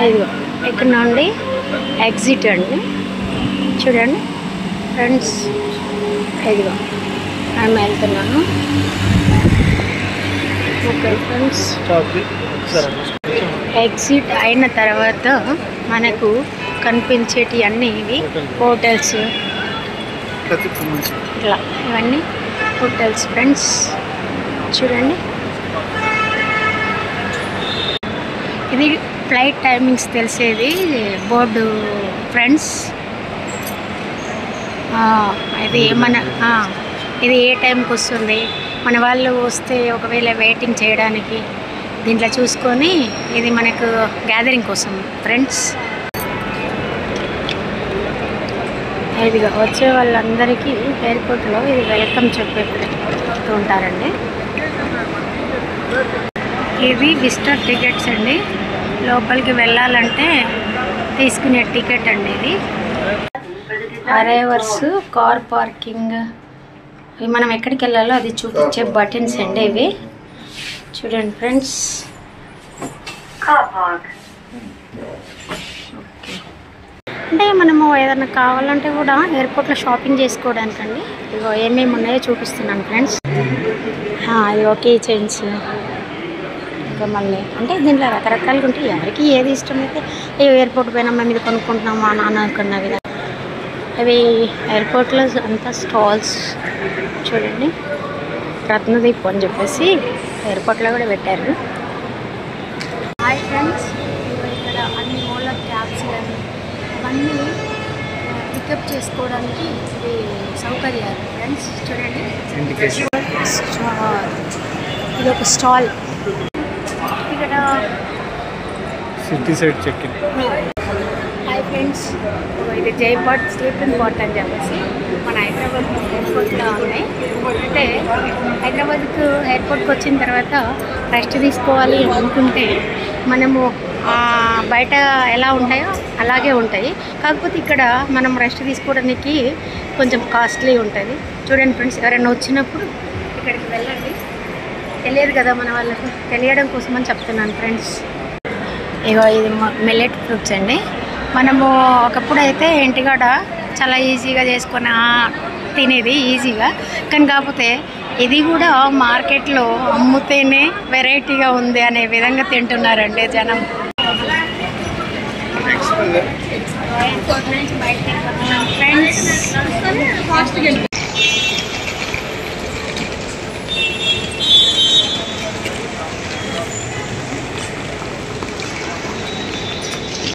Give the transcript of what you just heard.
ఇదిగో ఇక్కడ నుండి ఎగ్జిట్ అండి, చూడండి ఫ్రెండ్స్. ఇదిగో మేము వెళ్తున్నాను. ఓకే ఫ్రెండ్స్, ఎగ్జిట్ అయిన తర్వాత మనకు కనిపించేటి అన్నీ ఇవి హోటల్స్, ఇట్లా ఇవన్నీ హోటల్స్ ఫ్రెండ్స్. చూడండి, ఇది ఫ్లైట్ టైమింగ్స్ తెలిసేది బోర్డు ఫ్రెండ్స్. ఇది ఇది ఏ టైంకి వస్తుంది, మన వాళ్ళు వస్తే ఒకవేళ వెయిటింగ్ చేయడానికి దీంట్లో చూసుకొని ఇది మనకు గ్యాదరింగ్ కోసం ఫ్రెండ్స్. ఇదిగా వచ్చే వాళ్ళందరికీ ఎయిర్పోర్ట్లో ఇది వెల్కమ్ చెప్పేస్తూ ఉంటారండి. ఇవి విజిటర్ టికెట్స్ అండి, లోపలికి వెళ్ళాలంటే తీసుకునే టికెట్ అండి ఇది. అరైవర్స్, కార్ పార్కింగ్, ఇవి మనం ఎక్కడికి వెళ్ళాలో అది చూపించే బటన్స్ అండి ఇవి. చూడండి ఫ్రెండ్స్. అంటే మనము ఏదైనా కావాలంటే కూడా ఎయిర్పోర్ట్లో షాపింగ్ చేసుకోవడానికండి ఇగో ఏమేమి ఉన్నాయో చూపిస్తున్నాను ఫ్రెండ్స్. ఇగో కీ చైన్స్, ఇంకా మళ్ళీ అంటే దీంట్లో రకరకాలుగా ఉంటాయి, ఎవరికి ఏది ఇష్టమైతే ఎయిర్పోర్ట్ పైన మేము ఇది కొనుక్కుంటున్నామా నాన్న కన్నా విధంగా. అవి ఎయిర్పోర్ట్లో అంతా స్టాల్స్ చూడండి, రత్నదీప్ అని చెప్పేసి ఎయిర్పోర్ట్లో కూడా పెట్టారు. హాయ్ ఫ్రెండ్స్, ఇక్కడ అన్ని ఓలా క్యాబ్స్ కానీ అవన్నీ పికప్ చేసుకోవడానికి ఇది సౌకర్యాలు ఫ్రెండ్స్. చూడండి, ఇది ఒక స్టాల్. ఇక్కడ city side check in. Hi friends, ఇది జైపాట్ స్లీపింగ్ పాట్ అని చెప్పేసి మన హైదరాబాద్ ఎయిర్పోర్ట్లో ఉన్నాయి. అంటే హైదరాబాద్కు ఎయిర్పోర్ట్కి వచ్చిన తర్వాత రెస్ట్ తీసుకోవాలి అనుకుంటే మనము బయట ఎలా ఉంటాయో అలాగే ఉంటాయి, కాకపోతే ఇక్కడ మనం రెస్ట్ తీసుకోవడానికి కొంచెం కాస్ట్లీ ఉంటుంది. చూడండి ఫ్రెండ్స్, ఎవరైనా వచ్చినప్పుడు ఇక్కడికి వెళ్ళండి, తెలియదు కదా మన వాళ్ళకు, తెలియడం కోసమని చెప్తున్నాను ఫ్రెండ్స్. ఇగో ఇది మిల్లెట్ ఫ్రూట్స్ అండి. మనము ఒకప్పుడు అయితే ఇంటికాడ చాలా ఈజీగా చేసుకొని తినేది ఈజీగా, కానీ కాకపోతే ఇది కూడా మార్కెట్లో అమ్ముతేనే వెరైటీగా ఉంది అనే విధంగా తింటున్నారండి జనం. ఫ్రెండ్స్